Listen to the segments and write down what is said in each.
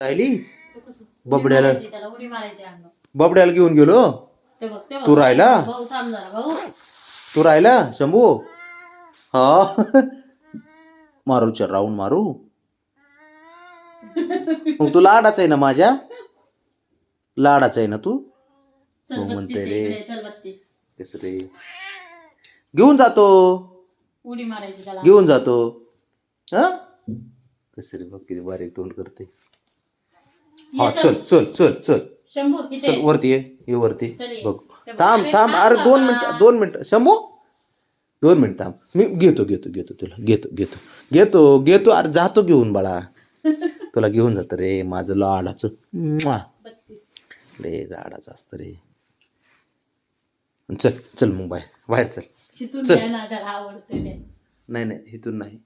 राहिली तो कसं बबड्याला त्याला उडी मारायची अंग बबड्याला घेऊन गेलो. ते बघ ते तू राहिला भाऊ थांब जरा भाऊ तू राहिला शंभू. हा मारू चल राऊंड मारू. मग तू लाडाचा आहे ना माझ्या लाडाचा आहे ना तू. चल हो 32 म्हणते रे इकडे चल 32 कस रे घेऊन जातो उडी मारायची त्याला घेऊन जातो. हा कस रे बघ किती बारीक तोंड करते. हा ये चल चल चल चल शंभू इथे चल वरती ये वरती चल ये. बघ. ते बघ. थांब अरे थांब थांब अरे बाबा. 2 मिनिट शंभू 2 मिनिट थांब. मी घेतो घेतो घेतो तुला घेतो घेतो घेतो घेतो अरे जातो घेऊन बाळा. तुला घेऊन जातो रे माझं लाडाचं 32 रे लाडाचं असतं रे. चल चल मग बाहेर बाहेर चल. इथून चल. घ्या ना त्याला आवडते ते नाही नाही इथून नाही.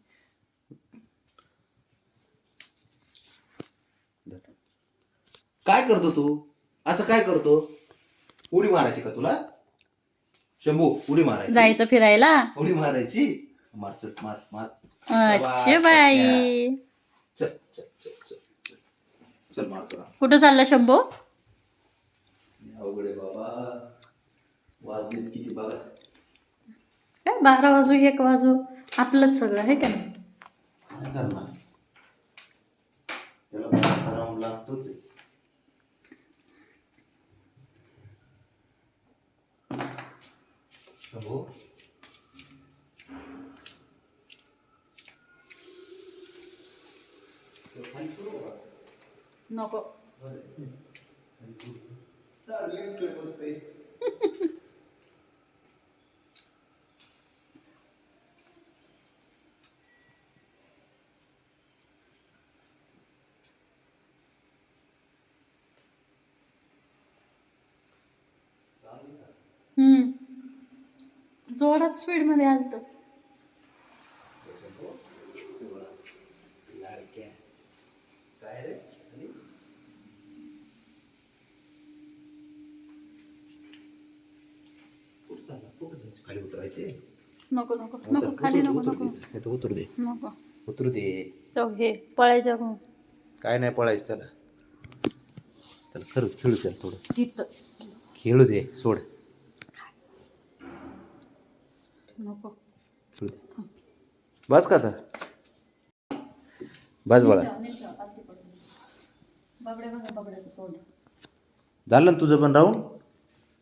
काय करतो तू असं काय करतो. उडी मारायची का तुला शंभू उडी मारायची जायचं फिरायला उडी मारायची. मार चल मार मार. अच्छे बाई चल चल चल चल चल चल मार तुला. कुठं चालला शंभू अवघड आहे बाबा. वाजले किती बघा. काय 12 वाजू 1 वाजू आपलंच सगळं आहे का नाही. काय करणार त्याला बाहेरचा राऊंड लागतोच आहे. शंभू नको जोरात स्पीड मध्ये आलत. काय रे खाली उतरायचे. नको नको नको खाली नको नको उतरू दे नको उतरू दे. तो हे पळायच्या हो काय नाही पळायचं त्याला त्याला खरं खेळू द्या थोडं तिथं खेळू दे सोड नको खेळू दे. बस का आता बस बाळा. बाबड्या बघा बाबड्याचं तोंड झालं ना तुझं पण राहून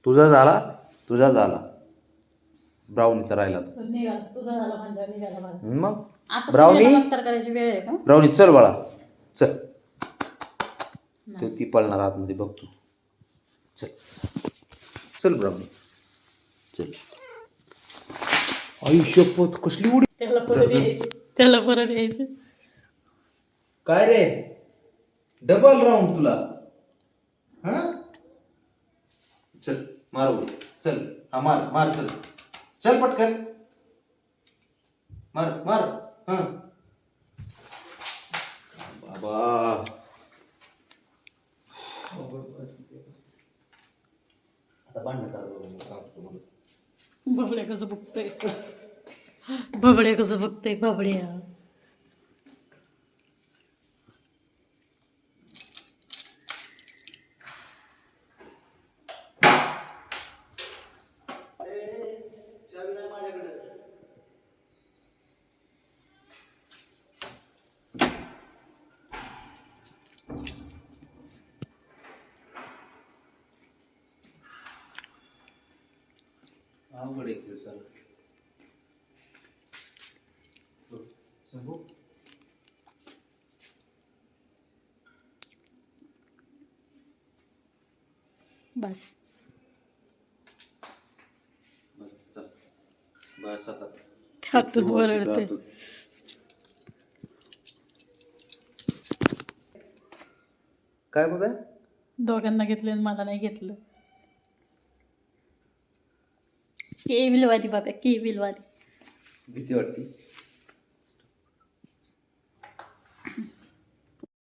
तुझा झाला ब्राउनीचा राहिला तर. निघाला तुझा झाला म्हणजे निघाला मला. मग आता ब्राउनी सूर्यनमस्कार करायची वेळ आहे का ब्राउनी चल बाळा चल. तो ती पळणार आतमध्ये बघ तू. चल चल ब्राउनी चल. आयुष्यपत कसली उडी. त्याला परत यायचं काय रे डबल राऊंड तुला. हा चल मार उडी चल. हा मार मार चल चल पटकन मार मार. हा बाबा आता भांडण करा सांगतो तुम्हाला. बाबड्या कसं बघतोय बाबड्या कसं बघतोय बाबड्या. अवघड आहे खेळ चालू. शंभू बस बस चल बस आता. हातून वरडते काय बघा दोघांना घेतलं आणि मला नाही घेतलं. केविलवादी बाबा केविलवादी भीती वाटते.